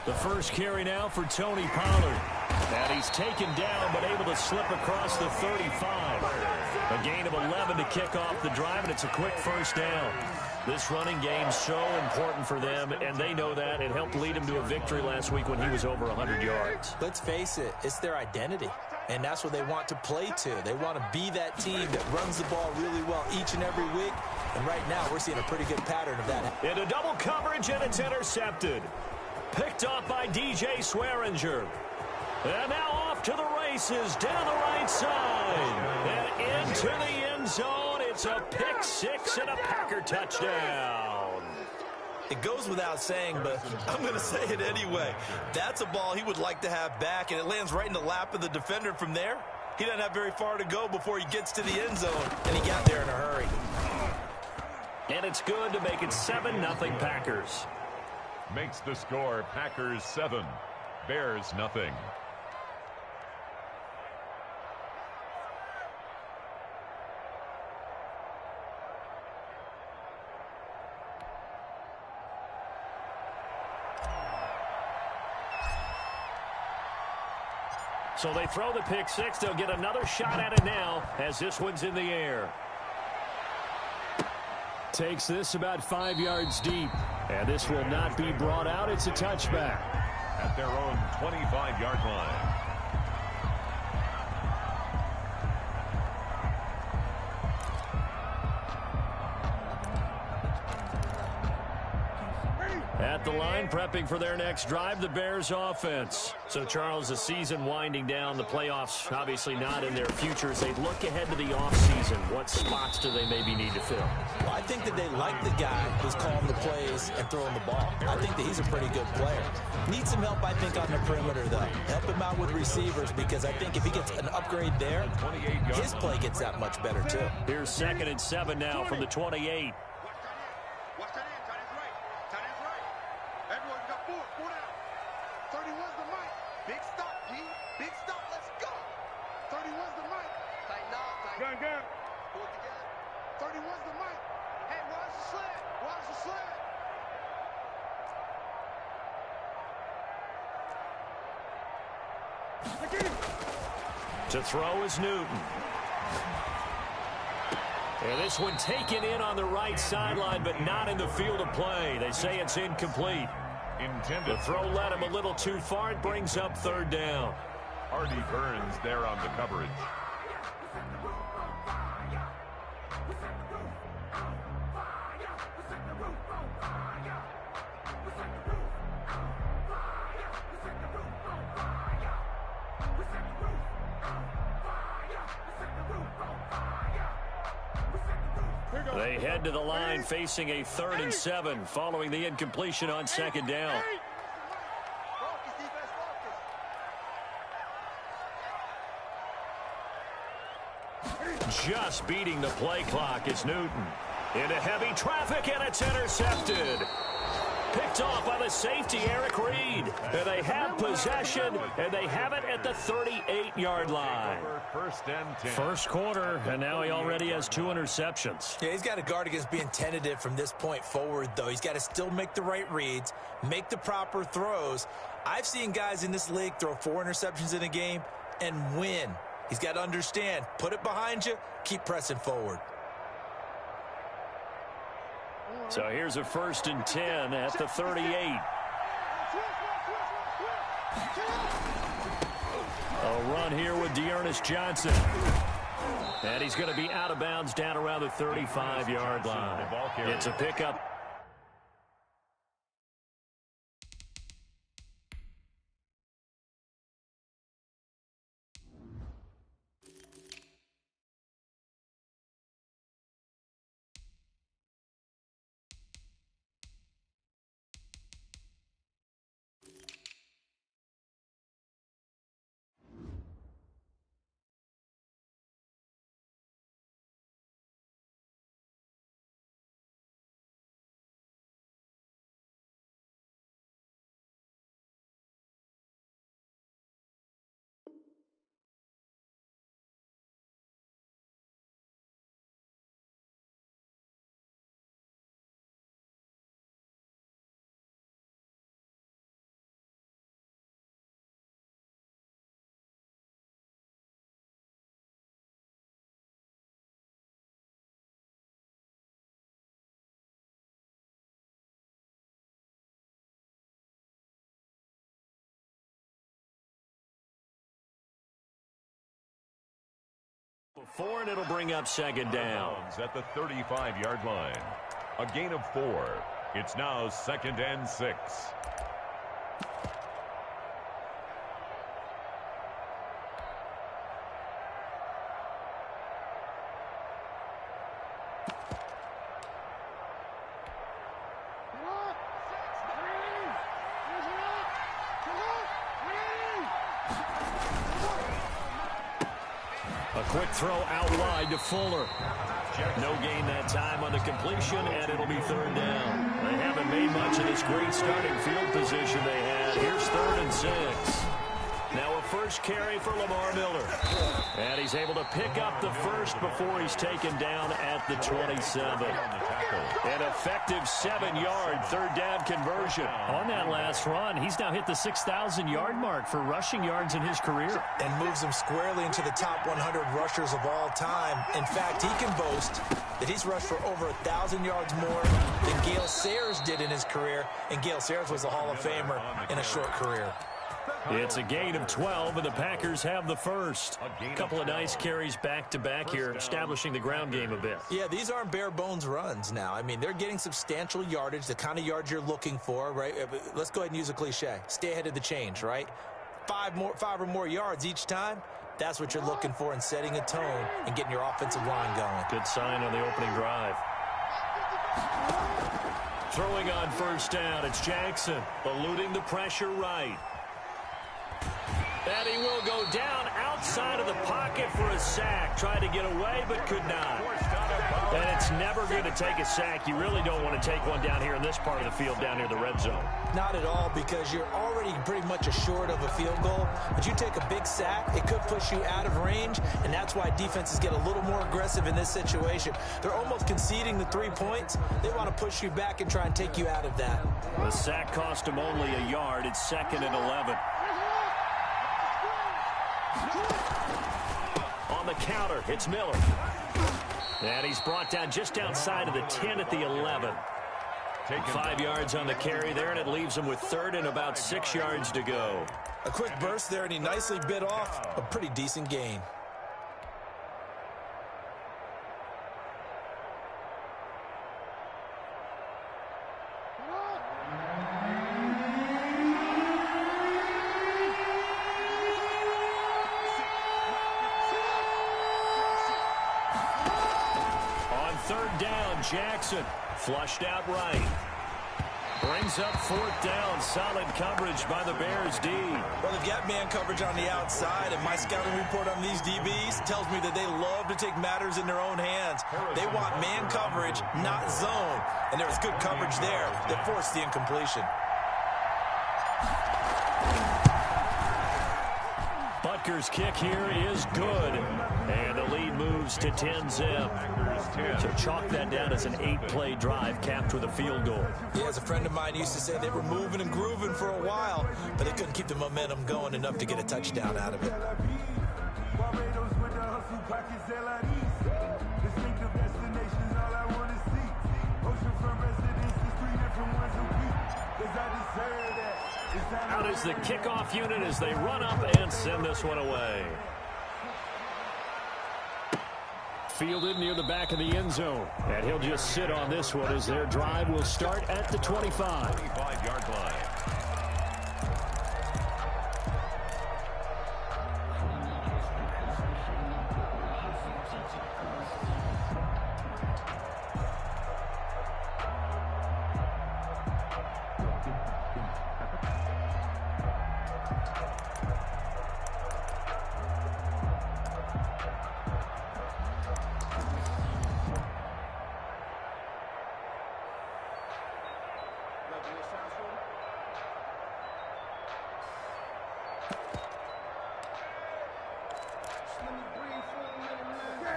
The first carry now for Tony Pollard. And he's taken down but able to slip across the 35. A gain of 11 to kick off the drive, and it's a quick first down. This running game's so important for them, and they know that. It helped lead him to a victory last week when he was over 100 yards. Let's face it, it's their identity, and that's what they want to play to. They want to be that team that runs the ball really well each and every week, and right now we're seeing a pretty good pattern of that. Into double coverage, and it's intercepted. Picked off by DJ Swearinger. And now off to the races, down the right side. And into the end zone. It's a pick six and a Packer touchdown. It goes without saying, but I'm going to say it anyway. That's a ball he would like to have back, and it lands right in the lap of the defender from there. He doesn't have very far to go before he gets to the end zone, and he got there in a hurry. And it's good to make it 7-0 Packers. Makes the score Packers 7, Bears nothing. So they throw the pick six. They'll get another shot at it now as this one's in the air. Takes this about 5 yards deep. And this will not be brought out. It's a touchback. At their own 25-yard line. At the line, prepping for their next drive, the Bears offense. So, Charles, the season winding down, the playoffs obviously not in their future. As they look ahead to the offseason, what spots do they maybe need to fill? Well, I think that they like the guy who's calling the plays and throwing the ball. I think that he's a pretty good player. Needs some help, I think, on the perimeter, though. Help him out with receivers, because I think if he gets an upgrade there, his play gets that much better, too. Here's 2nd and 7 now from the 28. To throw is Newton. And this one taken in on the right sideline, but not in the field of play. They say it's incomplete. The throw led him a little too far. It brings up 3rd down. Hardy Burns there on the coverage. They head to the line facing a 3rd and 7 following the incompletion on 2nd down. Just beating the play clock is Newton. Into heavy traffic, and it's intercepted. Picked off by the safety, Eric Reed. And they have possession, and they have it at the 38-yard line. First quarter, and now he already has 2 interceptions. Yeah, he's got to guard against being tentative from this point forward, though. He's got to still make the right reads, make the proper throws. I've seen guys in this league throw 4 interceptions in a game and win. He's got to understand, put it behind you, keep pressing forward. So here's a 1st and 10 at the 38. A run here with Dearness Johnson. And he's going to be out of bounds down around the 35-yard line. It's a pickup. Before, and it'll bring up second down. At the 35-yard line. A gain of 4. It's now 2nd and 6. A quick throw out wide to Fuller. No gain that time on the completion, and it'll be third down. They haven't made much of this great starting field position they had. Here's 3rd and 6. Now a first carry for Lamar Miller. And he's able to pick up the first before he's taken down at the 27. An effective 7-yard third down conversion. On that last run, he's now hit the 6,000-yard mark for rushing yards in his career. And moves him squarely into the top 100 rushers of all time. In fact, he can boast that he's rushed for over 1,000 yards more than Gale Sayers did in his career. And Gale Sayers was a Hall of Famer in a short career. It's a gain of 12, and the Packers have the first. A couple of nice carries back-to-back here, establishing the ground game a bit. Yeah, these aren't bare-bones runs now. I mean, they're getting substantial yardage, the kind of yards you're looking for, right? Let's go ahead and use a cliche. Stay ahead of the change, right? 5 or more yards each time. That's what you're looking for in setting a tone and getting your offensive line going. Good sign on the opening drive. Throwing on first down, it's Jackson, eluding the pressure right. And he will go down outside of the pocket for a sack. Tried to get away, but could not. And it's never going to take a sack. You really don't want to take one down here in this part of the field, down near the red zone. Not at all, because you're already pretty much assured of a field goal. But you take a big sack, it could push you out of range, and that's why defenses get a little more aggressive in this situation. They're almost conceding the 3 points. They want to push you back and try and take you out of that. The sack cost him only a yard. It's 2nd and 11. On the counter, it's Miller. And he's brought down just outside of the 10 at the 11. 5 yards on the carry there, and it leaves him with 3rd and about 6 yards to go. A quick burst there, and he nicely bit off a pretty decent gain. Jackson flushed out right. Brings up 4th down. Solid coverage by the Bears D. Well, they've got man coverage on the outside, and my scouting report on these DBs tells me that they love to take matters in their own hands. They want man coverage, not zone. And there was good coverage there that forced the incompletion. Butker's kick here is good. And the lead moves to 10-zip. So chalk that down as an 8-play drive capped with a field goal. Yeah, as a friend of mine used to say, they were moving and grooving for a while, but they couldn't keep the momentum going enough to get a touchdown out of it. Out is the kickoff unit as they run up and send this one away. Fielded near the back of the end zone. And he'll just sit on this one as their drive will start at the 25. 25-yard line.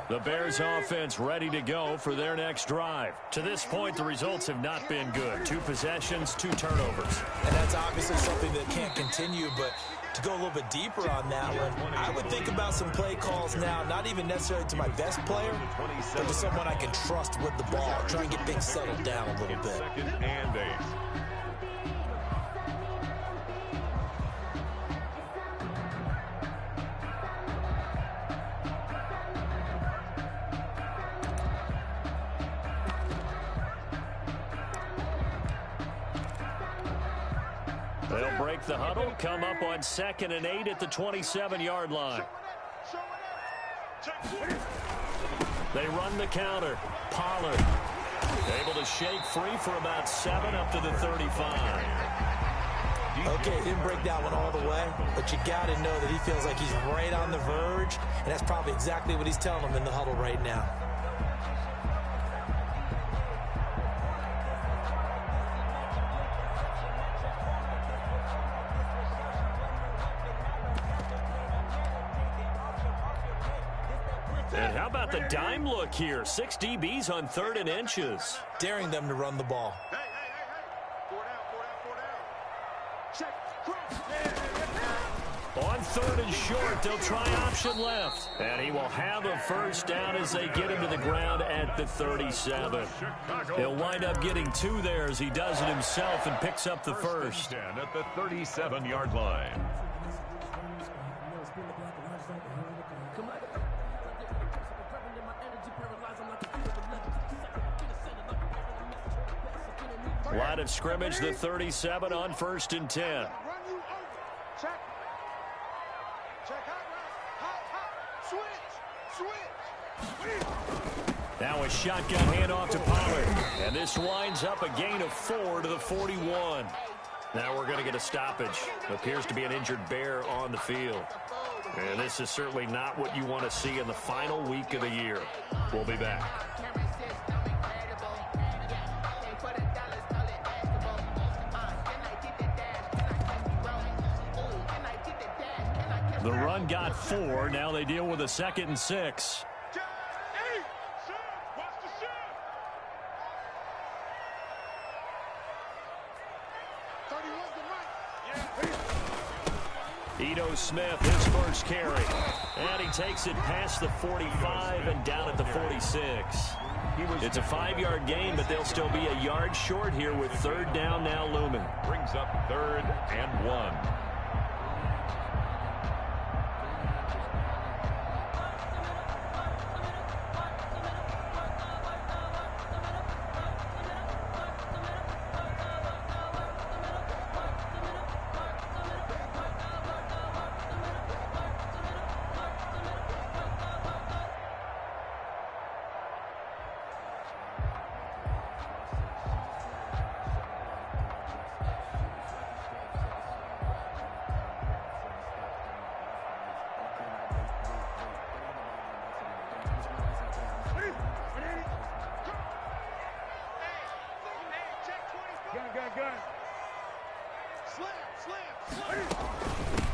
The Bears offense ready to go for their next drive. To this point, the results have not been good. 2 possessions, 2 turnovers. And that's obviously something that can't continue, but to go a little bit deeper on that one, I would think about some play calls now, not even necessarily to my best player, but to someone I can trust with the ball. Try and get things settled down a little bit. 2nd and 8. They'll break the huddle, come up on 2nd and 8 at the 27-yard line. They run the counter. Pollard able to shake free for about 7 up to the 35. Okay, didn't break that one all the way, but you got to know that he feels like he's right on the verge, and that's probably exactly what he's telling them in the huddle right now. And how about the dime look here? 6 DBs on 3rd and inches. Daring them to run the ball. On 3rd and short, they'll try option left. And he will have a first down as they get him to the ground at the 37. He'll wind up getting 2 there as he does it himself and picks up the first. At the 37-yard line. Line of scrimmage, the 37 on 1st and 10. Now a shotgun handoff to Pollard. And this winds up a gain of 4 to the 41. Now we're going to get a stoppage. Appears to be an injured Bear on the field. And this is certainly not what you want to see in the final week of the year. We'll be back. The run got 4. Now they deal with a 2nd and 6. Ito Smith, his first carry. And he takes it past the 45 and down at the 46. It's a 5-yard gain, but they'll still be a yard short here with 3rd down now looming. Brings up 3rd and 1.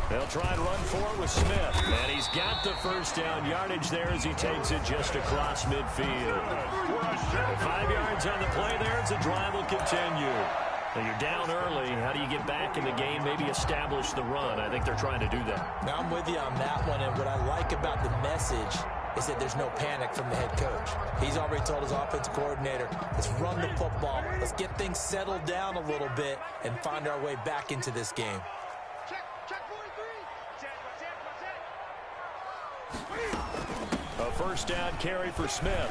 They'll try and run for it with Smith. And he's got the first down yardage there as he takes it just across midfield. 5 yards on the play there as the drive will continue. Now you're down early. How do you get back in the game, maybe establish the run? I think they're trying to do that. Now I'm with you on that one, and what I like about the message is that there's no panic from the head coach. He's already told his offensive coordinator, let's run the football. Let's get things settled down a little bit and find our way back into this game. A first down carry for Smith.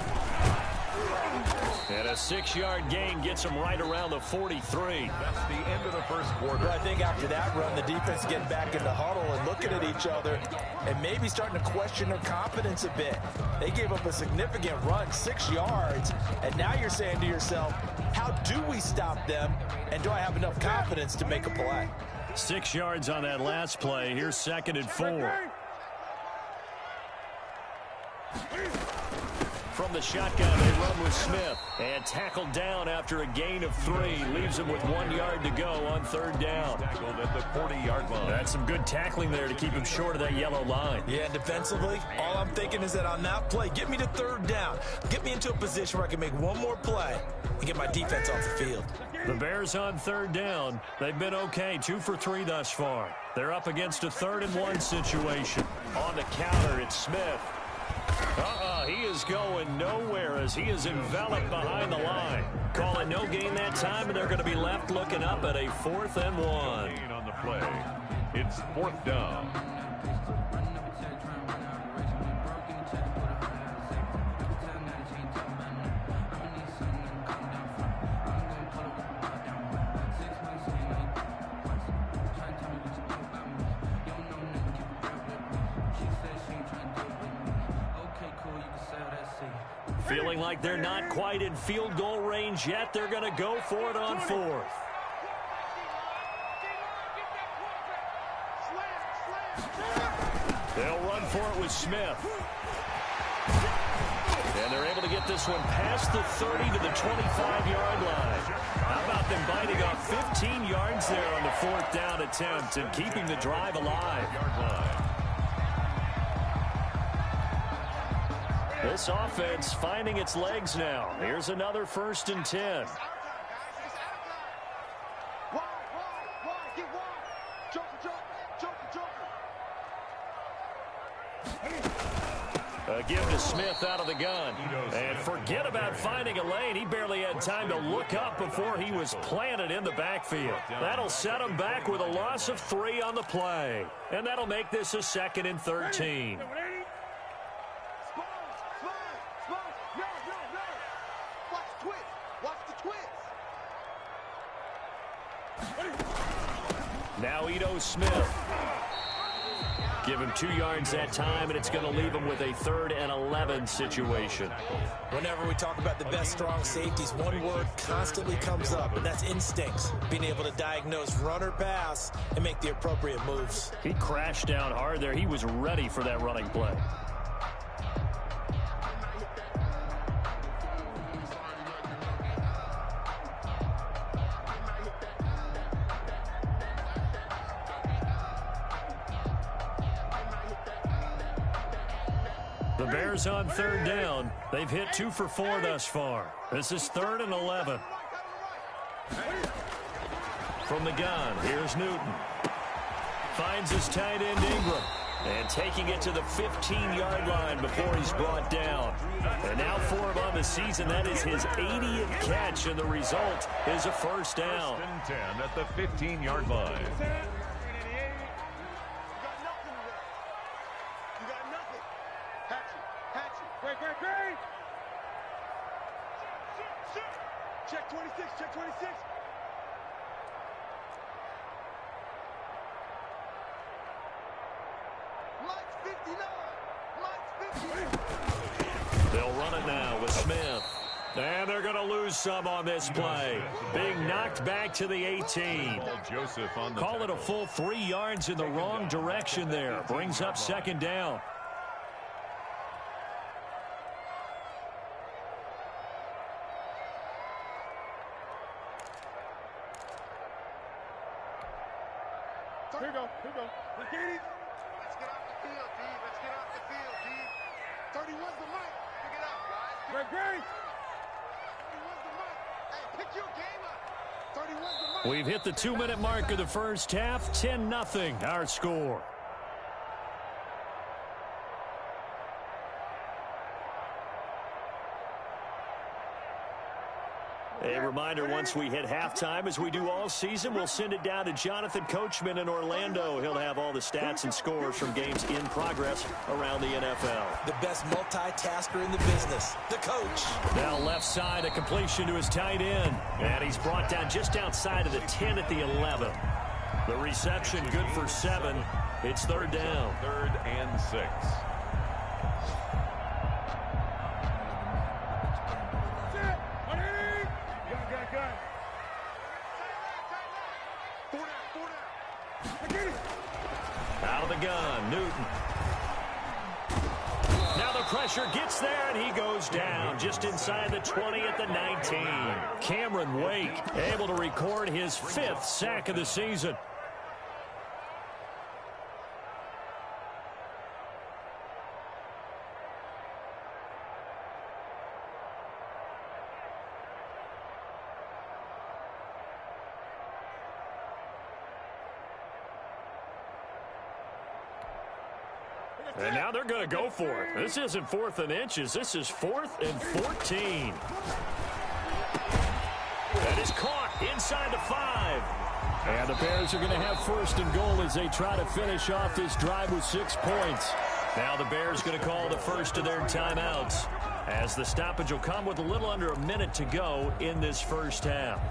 And a 6-yard gain gets him right around the 43. That's the end of the first quarter. But I think after that run, the defense is getting back in the huddle and looking at each other and maybe starting to question their confidence a bit. They gave up a significant run, 6 yards, and now you're saying to yourself, how do we stop them, and do I have enough confidence to make a play? 6 yards on that last play. Here's 2nd and 4. From the shotgun, they run with Smith. And tackled down after a gain of 3. Leaves him with 1 yard to go on 3rd down. Tackled at the 40-yard line. That's some good tackling there to keep him short of that yellow line. Yeah, defensively, all I'm thinking is that on that play, get me to 3rd down. Get me into a position where I can make one more play and get my defense off the field. The Bears on 3rd down. They've been okay, 2 for 3 thus far. They're up against a 3rd and 1 situation. On the counter, it's Smith. He is going nowhere as he is enveloped behind the line. Calling no gain that time, and they're going to be left looking up at a 4th and 1. On the play, it's 4th down. Feeling like they're not quite in field goal range yet. They're going to go for it on fourth. They'll run for it with Smith. And they're able to get this one past the 30 to the 25-yard line. How about them biting off 15 yards there on the fourth down attempt and keeping the drive alive? This offense finding its legs now. Here's another 1st and 10. A give to Smith out of the gun. And forget about finding a lane. He barely had time to look up before he was planted in the backfield. That'll set him back with a loss of 3 on the play. And that'll make this a 2nd and 13. Now Ito Smith. Give him 2 yards that time, and it's going to leave him with a 3rd and 11 situation. Whenever we talk about the best strong safeties, one word constantly comes up, and that's instincts. Being able to diagnose run or pass and make the appropriate moves. He crashed down hard there. He was ready for that running play. The Bears on 3rd down. They've hit 2 for 4 thus far. This is 3rd and 11. From the gun, here's Newton. Finds his tight end Ingram. And taking it to the 15-yard line before he's brought down. And now for him on the season, that is his 80th catch, and the result is a 1st down. 1st and 10 at the 15-yard line. Check 26, check 26. Mike's 59. Mike's 59. They'll run it now with Smith. And they're going to lose some on this play. Being knocked back to the 18. Joseph on the Call it a full 3 yards in the wrong direction there. Brings up 2nd down. Here we go. Let's get it. Let's get off the field, D. Let's get off the field, D. 31's the mic. Pick it up, guys. Great. 31's the mic. Hey, pick your game up. 31's the mic. We've hit the 2-minute mark of the first half. 10-0 our score. A reminder, once we hit halftime, as we do all season, we'll send it down to Jonathan Coachman in Orlando. He'll have all the stats and scores from games in progress around the NFL. The best multitasker in the business, the coach. Now left side, a completion to his tight end. And he's brought down just outside of the 10 at the 11. The reception good for 7. It's 3rd down. 3rd and 6. Out of the gun, Newton. Now the pressure gets there, and he goes down just inside the 20 at the 19. Cameron Wake able to record his 5th sack of the season. And now they're going to go for it. This isn't 4th and inches. This is 4th and 14. That is caught inside the 5. And the Bears are going to have 1st and goal as they try to finish off this drive with 6 points. Now the Bears going to call the first of their timeouts, as the stoppage will come with a little under a minute to go in this first half.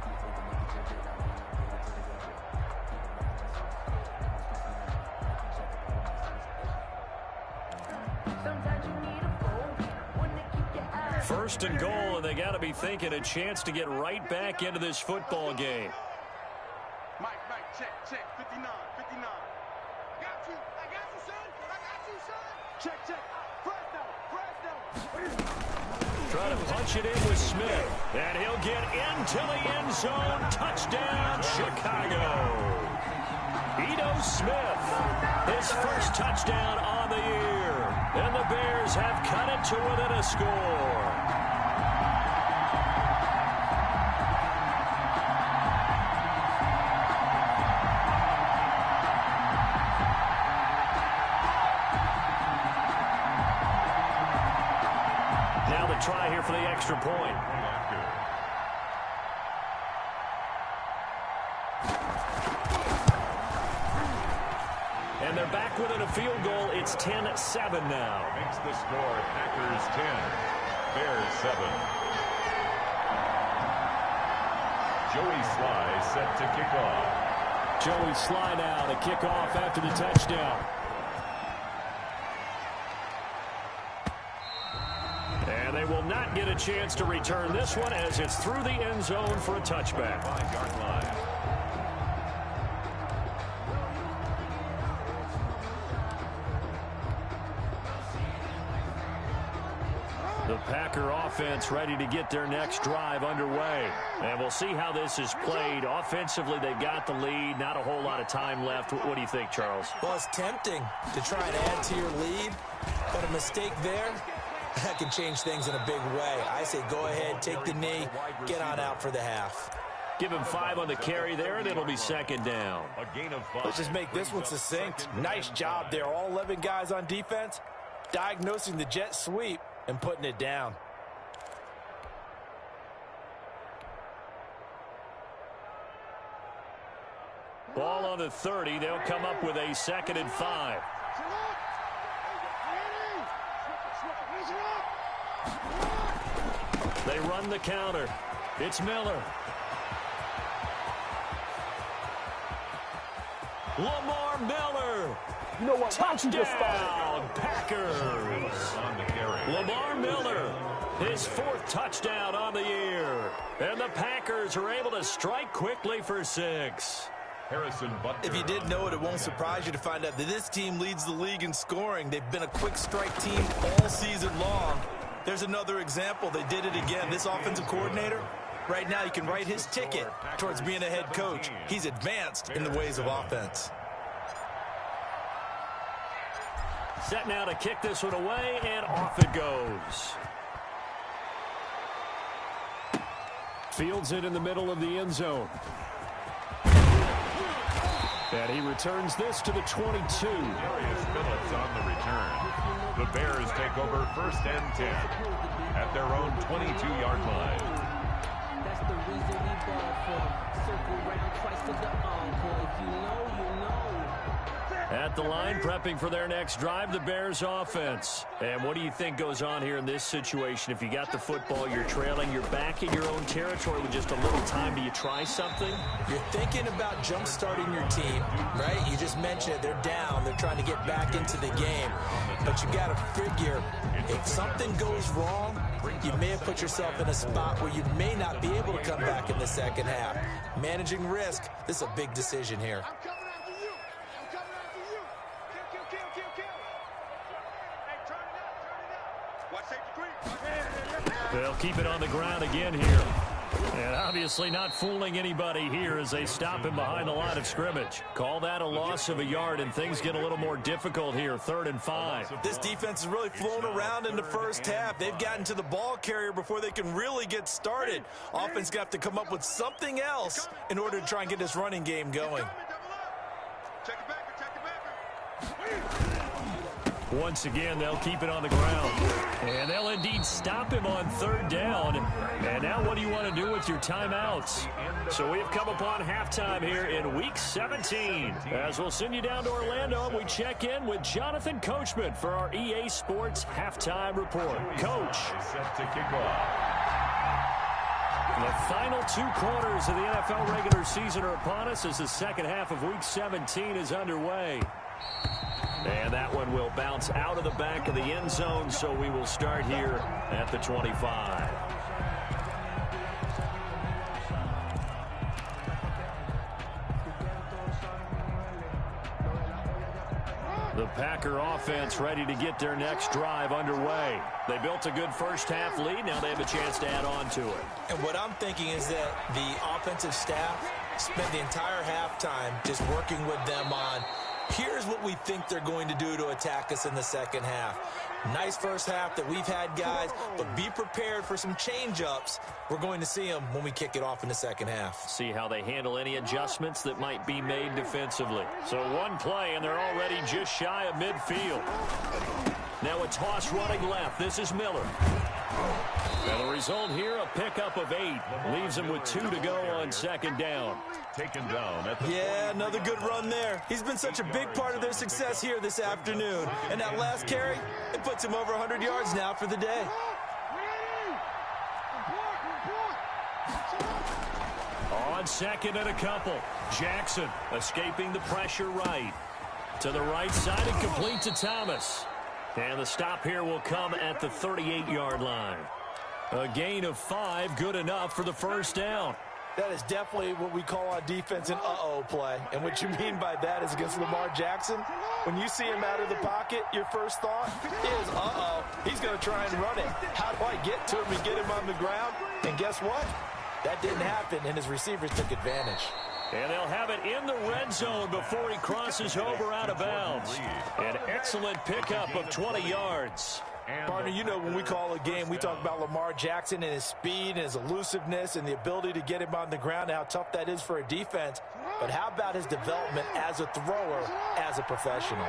First and goal, and they got to be thinking a chance to get right back into this football game. Mike, check, 59. I got you, son. Check. Trying to punch it in with Smith, and he'll get into the end zone. Touchdown, Chicago. Ito Smith, his first touchdown on the year, and the Bears have cut it to within a score. Try here for the extra point. And they're back within a field goal. It's 10-7 now. Makes the score Packers 10, Bears 7. Joey Sly set to kick off. Joey Sly now to kick off after the touchdown. And they will not get a chance to return this one as it's through the end zone for a touchback. 5-yard line. The Packer offense ready to get their next drive underway. And we'll see how this is played. Offensively, they've got the lead. Not a whole lot of time left. What do you think, Charles? Well, it's tempting to try and add to your lead, but a mistake there, that can change things in a big way. I say go ahead, take the knee, get on out for the half. Give him 5 on the carry there, and it'll be second down. A gain of 5. Let's just make this one succinct. Nice job there. All 11 guys on defense, diagnosing the jet sweep and putting it down. Ball on the 30. They'll come up with a 2nd and 5. They run the counter. It's Miller. Lamar Miller. You know what? Touchdown, Packers. On the carry. Lamar Miller, his 4th touchdown on the year. And the Packers are able to strike quickly for 6. Harrison Butker. If you didn't know it, it won't surprise you to find out that this team leads the league in scoring. They've been a quick strike team all season long. There's another example. They did it again. This offensive coordinator, right now, you can write his ticket towards being a head coach. He's advanced in the ways of offense. Set now to kick this one away, and off it goes. Fields it in the middle of the end zone. And he returns this to the 22. Darius Phillips on the return. The Bears take over 1st and 10 at their own 22-yard line. That's the reason we ball for. Circle round twice to the encore. If you know, you know. At the line, prepping for their next drive, the Bears offense. And what do you think goes on here in this situation? If you got the football, you're trailing, you're back in your own territory with just a little time. Do you try something? You're thinking about jump-starting your team, right? You just mentioned it. They're down. They're trying to get back into the game. But you got to figure, if something goes wrong, you may have put yourself in a spot where you may not be able to come back in the second half. Managing risk, this is a big decision here. I'm coming after you. I'm coming after you. Kill. Hey, turn it up. Watch safety green. They'll keep it on the ground again here. And obviously not fooling anybody here as they stop him behind the line of scrimmage. Call that a loss of a yard, and things get a little more difficult here. 3rd and 5. This defense has really flown around in the first half. They've gotten to the ball carrier before they can really get started. Offense got to come up with something else in order to try and get this running game going. Check it back. Once again, they'll keep it on the ground. And they'll indeed stop him on 3rd down. And now what do you want to do with your timeouts? So we have come upon halftime here in Week 17. As we'll send you down to Orlando, we check in with Jonathan Coachman for our EA Sports Halftime Report. Coach. Set to kick off. The final 2 quarters of the NFL regular season are upon us as the second half of Week 17 is underway. And that one will bounce out of the back of the end zone, so we will start here at the 25. The Packer offense ready to get their next drive underway. They built a good first-half lead. Now they have a chance to add on to it. And what I'm thinking is that the offensive staff spent the entire halftime just working with them on, here's what we think they're going to do to attack us in the second half. Nice first half that we've had, guys, but be prepared for some change-ups. We're going to see them when we kick it off in the second half. See how they handle any adjustments that might be made defensively. So one play, and they're already just shy of midfield. Now a toss running left. This is Miller. And the result here, a pickup of 8. Leaves him with 2 to go on second down. Taken down at the another good run there. He's been such a big part of their success here this afternoon. And that last carry, it puts him over 100 yards now for the day. On second and a couple. Jackson escaping the pressure right. To the right side and complete to Thomas. And the stop here will come at the 38-yard line. A gain of 5, good enough for the first down. That is definitely what we call on defense an uh-oh play. And what you mean by that is against Lamar Jackson, when you see him out of the pocket, your first thought is, uh-oh, he's going to try and run it. How do I get to him and get him on the ground? And guess what? That didn't happen, and his receivers took advantage. And they'll have it in the red zone before he crosses over out of bounds. An excellent pickup of 20 yards. Partner, you know when we call a game, we talk about Lamar Jackson and his speed and his elusiveness and the ability to get him on the ground and how tough that is for a defense. But how about his development as a thrower, as a professional?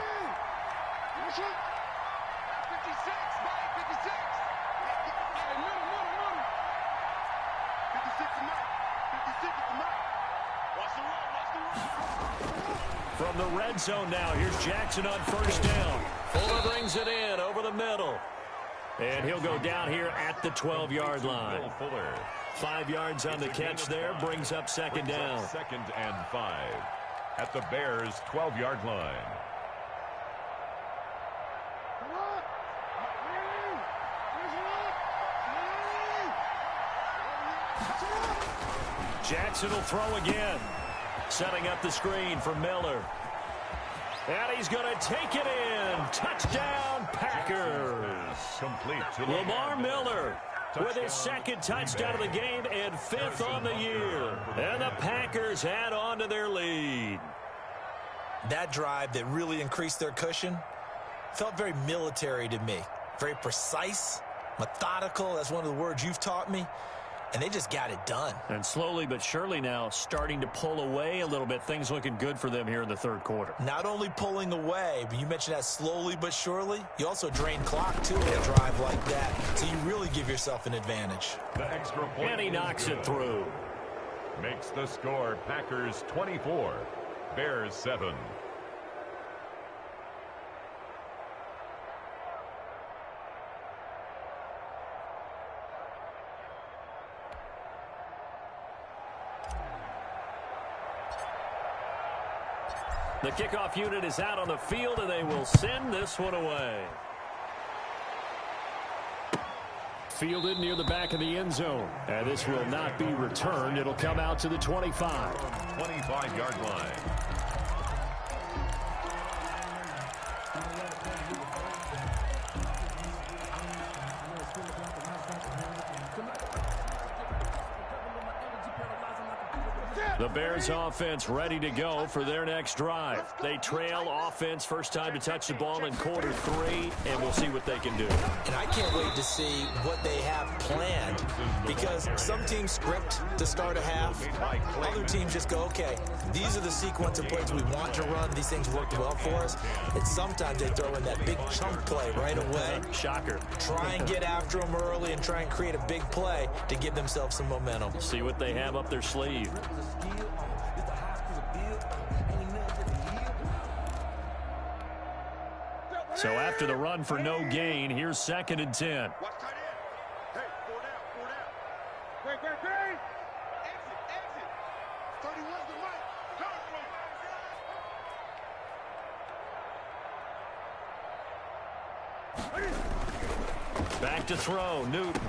From the red zone now, here's Jackson on first down. Fuller brings it in over the middle. And he'll go down here at the 12-yard line. 5 yards on the catch there, brings up second down. Second and 5 at the Bears' 12-yard line. Jackson will throw again. Setting up the screen for Miller. And he's going to take it in. Touchdown, Packers. Complete to Lamar Miller with his second touchdown of the game and 5th on the year. And the Packers add on to their lead. That drive that really increased their cushion felt very military to me. Very precise, methodical. That's one of the words you've taught me. And they just got it done. And slowly but surely now starting to pull away a little bit. Things looking good for them here in the third quarter. Not only pulling away, but you mentioned that slowly but surely. You also drain clock, too, with a drive like that. So you really give yourself an advantage. The extra point. And he knocks it through. Makes the score Packers 24, Bears 7. The kickoff unit is out on the field, and they will send this one away. Fielded near the back of the end zone. And this will not be returned. It'll come out to the 25. 25-yard line. The Bears offense ready to go for their next drive. They trail offense first time to touch the ball in quarter 3, and we'll see what they can do. And I can't wait to see what they have planned, because some teams script to start a half. Other teams just go, okay, these are the sequence of plays we want to run. These things worked well for us. And sometimes they throw in that big chunk play right away. Shocker. Try and get after them early and try and create a big play to give themselves some momentum. See what they have up their sleeve. So after the run for no gain, here's 2nd and 10. Watch tight end. Hey, 4 down, 4 down. Great. Exit. 31's the right. Back to throw, Newton.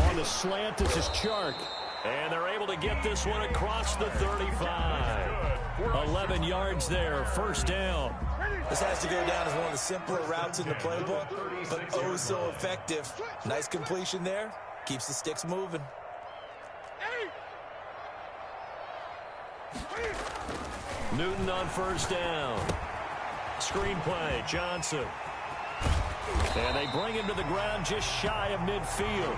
On the slant, this is Chark. And they're able to get this one across the 35. 11 yards there, first down. This has to go down as one of the simpler routes in the playbook, but oh so effective. Nice completion there. Keeps the sticks moving. Newton on first down. Screenplay, Johnson. And they bring him to the ground just shy of midfield.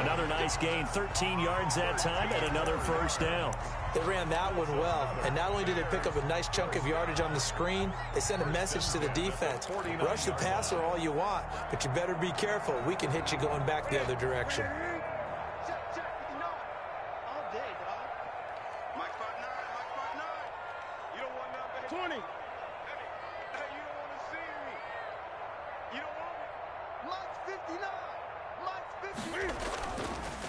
Another nice gain, 13 yards that time, and another first down. They ran that one well, and not only did they pick up a nice chunk of yardage on the screen, they sent a message to the defense. Rush the passer all you want, but you better be careful. We can hit you going back the other direction.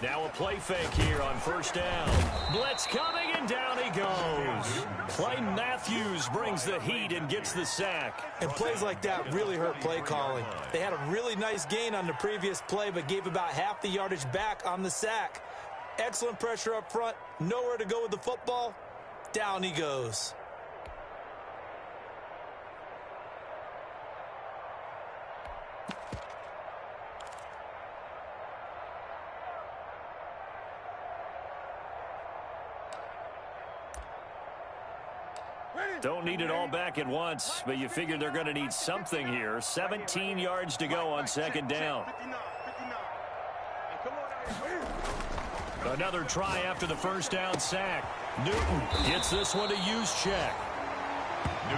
Now a play fake here on first down. Blitz coming, and down he goes. Clay Matthews brings the heat and gets the sack. And plays like that really hurt play calling. They had a really nice gain on the previous play, but gave about half the yardage back on the sack. Excellent pressure up front. Nowhere to go with the football. Down he goes. Don't need it all back at once, but you figure they're going to need something here. 17 yards to go on second down. Another try after the first down sack. Newton gets this one to Juszczyk.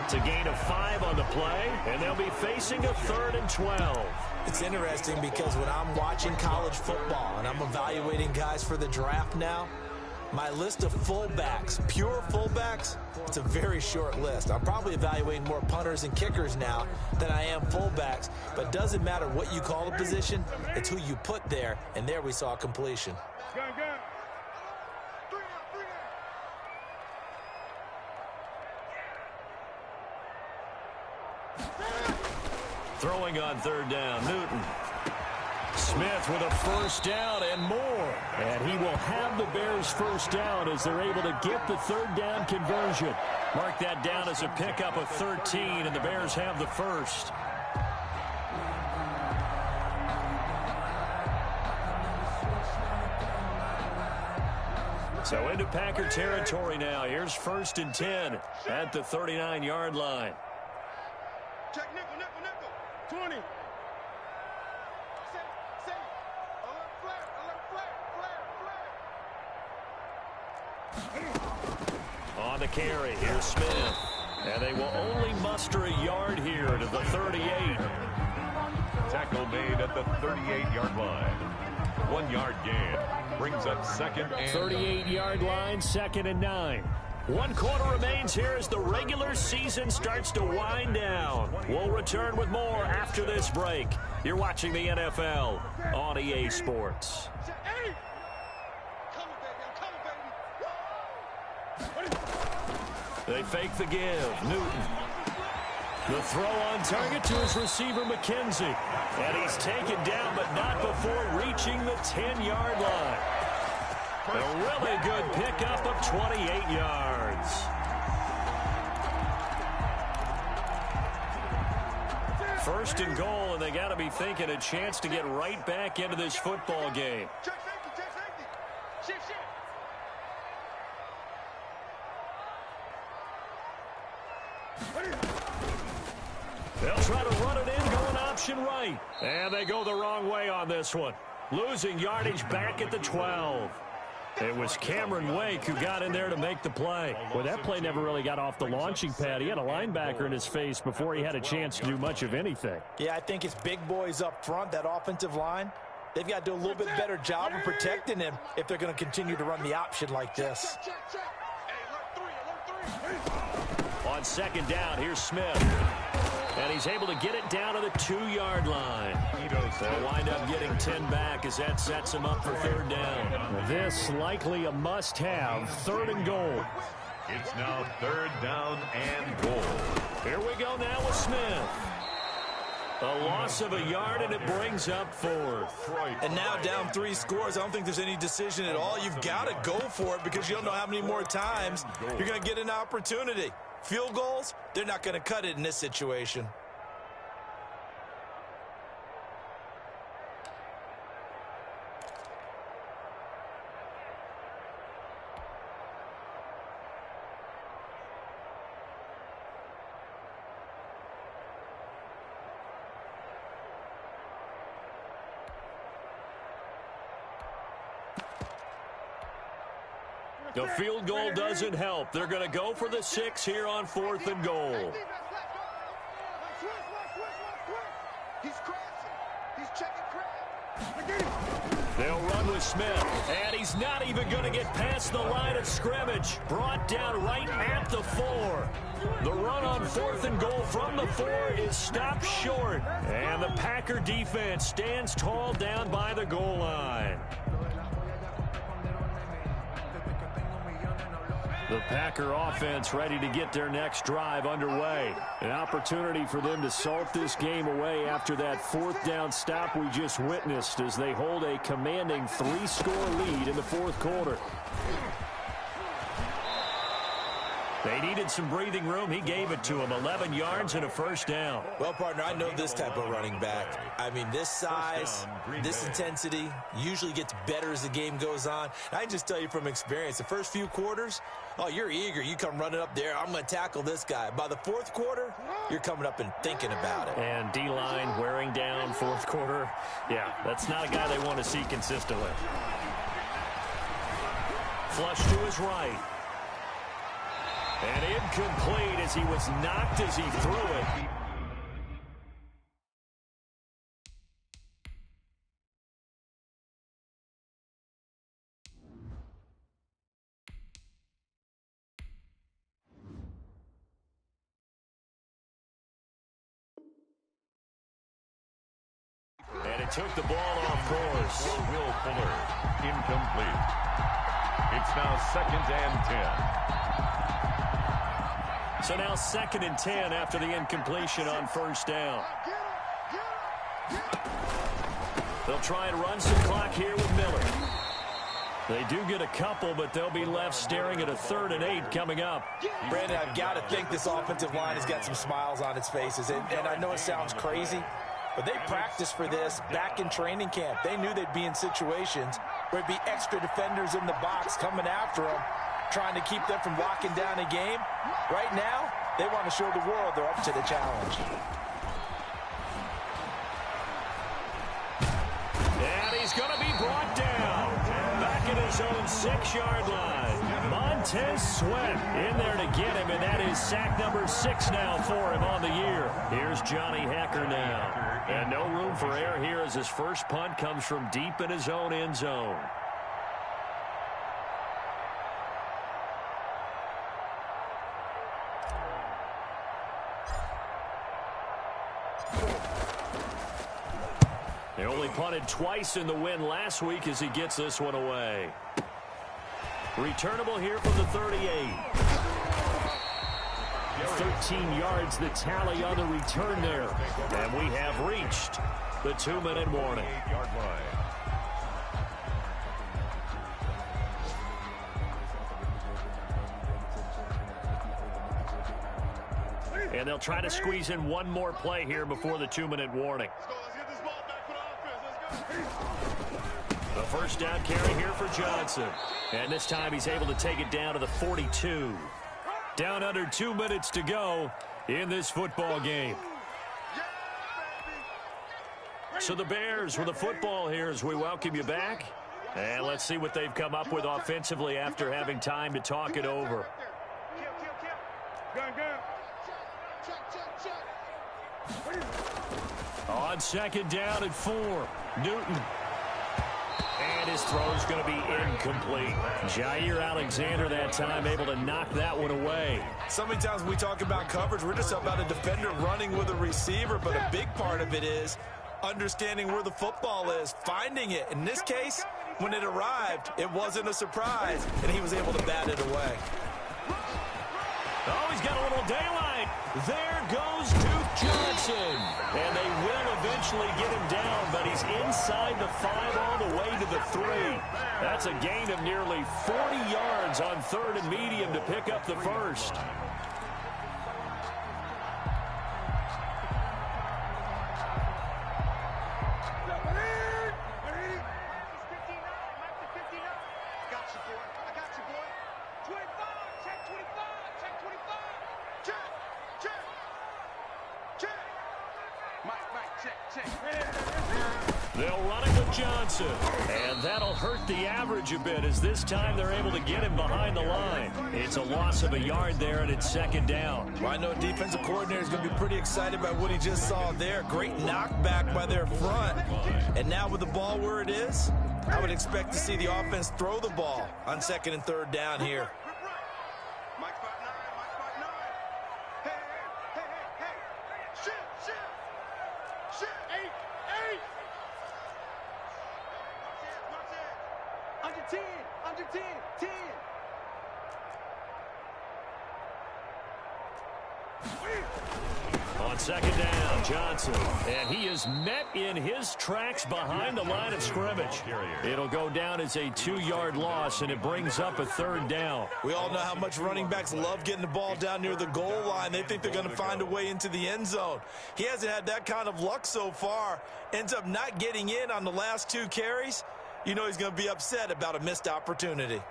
It's a gain of 5 on the play, and they'll be facing a 3rd and 12. It's interesting because when I'm watching college football and I'm evaluating guys for the draft now, my list of fullbacks, pure fullbacks, it's a very short list. I'm probably evaluating more punters and kickers now than I am fullbacks. But it doesn't matter what you call the position, it's who you put there. And there we saw completion. Throwing on third down, Newton. Smith with a first down and more. And he will have the Bears first down as they're able to get the third down conversion. Mark that down as a pickup of 13, and the Bears have the first. So into Packer territory now. Here's 1st and 10 at the 39-yard line. Check nickel, nickel, nickel. 20. On the carry, here's Smith. And they will only muster a yard here to the 38. Tackle made at the 38-yard line. 1 yard gain brings up 2nd and 38-yard line, 2nd and 9. 1 quarter remains here as the regular season starts to wind down. We'll return with more after this break. You're watching the NFL on EA Sports. They fake the give. Newton. The throw on target to his receiver, McKenzie. And he's taken down, but not before reaching the 10-yard line. A really good pickup of 28 yards. First and goal, and they got to be thinking a chance to get right back into this football game. Check safety, check safety. Shift, shift. They'll try to run it in, going option right. And they go the wrong way on this one. Losing yardage back at the 12. It was Cameron Wake who got in there to make the play. Well, that play never really got off the launching pad. He had a linebacker in his face before he had a chance to do much of anything. Yeah, I think it's big boys up front, that offensive line. They've got to do a little bit better job of protecting him if they're going to continue to run the option like this. Check, check, check. Hey, alert 3, alert 3. On second down, here's Smith. And he's able to get it down to the 2-yard line. They'll wind up getting 10 back as that sets him up for third down. This likely a must-have, 3rd and goal. It's now 3rd down and goal. Here we go now with Smith. A loss of a yard, and it brings up fourth. And now down 3 scores. I don't think there's any decision at all. You've got to go for it because you don't know how many more times you're going to get an opportunity. Field goals, they're not going to cut it in this situation. The field goal doesn't help. They're going to go for the 6 here on 4th and goal. He's crashing. He's checking crab. They'll run with Smith, and he's not even going to get past the line of scrimmage. Brought down right at the 4. The run on 4th and goal from the 4 is stopped short, and the Packer defense stands tall down by the goal line. The Packer offense ready to get their next drive underway. An opportunity for them to salt this game away after that 4th down stop we just witnessed as they hold a commanding 3-score lead in the 4th quarter. They needed some breathing room. He gave it to them. 11 yards and a 1st down. Well, partner, I know this type of running back. I mean, this size, this intensity usually gets better as the game goes on. I can just tell you from experience, the first few quarters, oh, you're eager. You come running up there. I'm going to tackle this guy. By the 4th quarter, you're coming up and thinking about it. And D-line wearing down 4th quarter. Yeah, that's not a guy they want to see consistently. Flush to his right. And incomplete as he was knocked as he threw it. And it took the ball off course. Will Fuller, incomplete. It's now 2nd and 10. So now 2nd and 10 after the incompletion on 1st down. They'll try and run some clock here with Miller. They do get a couple, but they'll be left staring at a 3rd and 8 coming up. Brandon, I've got to think this offensive line has got some smiles on its faces. And I know it sounds crazy, but they practiced for this back in training camp. They knew they'd be in situations where there'd be extra defenders in the box coming after them, trying to keep them from locking down a game. Right now, they want to show the world they're up to the challenge. And he's going to be brought down. Back at his own 6-yard line. Montez Sweat in there to get him, and that is sack number 6 now for him on the year. Here's Johnny Hecker now. And no room for error here as his first punt comes from deep in his own end zone. They only punted twice in the win last week as he gets this one away. Returnable here from the 38. 13 yards the tally on the return there. And we have reached the 2-minute warning. And they'll try to squeeze in one more play here before the 2-minute warning. The 1st down carry here for Johnson. And this time he's able to take it down to the 42. Down under 2 minutes to go in this football game. So the Bears with the football here as we welcome you back. And let's see what they've come up with offensively after having time to talk it over. On 2nd down and 4, Newton. And his throw is going to be incomplete. Jair Alexander that time able to knock that one away. So many times when we talk about coverage, we're just about a defender running with a receiver, but a big part of it is understanding where the football is, finding it. In this case, when it arrived, it wasn't a surprise, and he was able to bat it away. Oh, he's got a little daylight. There goes Duke Johnson. And they win eventually get him down, but he's inside the 5 all the way to the 3. That's a gain of nearly 40 yards on 3rd and medium to pick up the first. They'll run it with Johnson, and that'll hurt the average a bit as this time they're able to get him behind the line. It's a loss of a yard there, and it's 2nd down. Well, I know defensive coordinator is going to be pretty excited by what he just saw there. Great knockback by their front. And now with the ball where it is, I would expect to see the offense throw the ball on 2nd and 3rd down here. Under 10, 10. On 2nd down, Johnson. And he is met in his tracks behind the line of scrimmage. It'll go down as a 2-yard loss, and it brings up a 3rd down. We all know how much running backs love getting the ball down near the goal line. They think they're going to find a way into the end zone. He hasn't had that kind of luck so far. Ends up not getting in on the last 2 carries. You know he's going to be upset about a missed opportunity.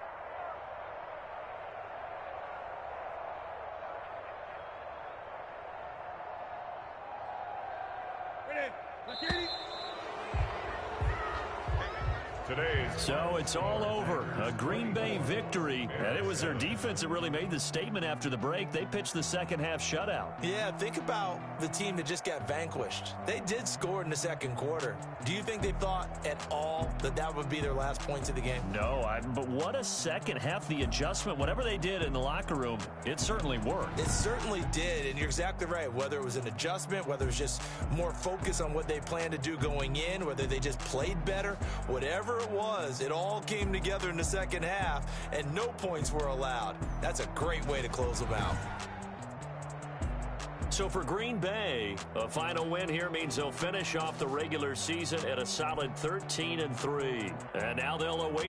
So it's all over. A Green Bay victory. And it was their defense that really made the statement after the break. They pitched the second-half shutout. Yeah, think about the team that just got vanquished. They did score in the 2nd quarter. Do you think they thought at all that that would be their last points of the game? No, but what a second half. The adjustment, whatever they did in the locker room, it certainly worked. It certainly did, and you're exactly right. Whether it was an adjustment, whether it was just more focus on what they planned to do going in, whether they just played better, whatever it was, it all came together in the 2nd half, and no points were allowed. That's a great way to close them out. So for Green Bay, a final win here means they'll finish off the regular season at a solid 13-3. And now they'll await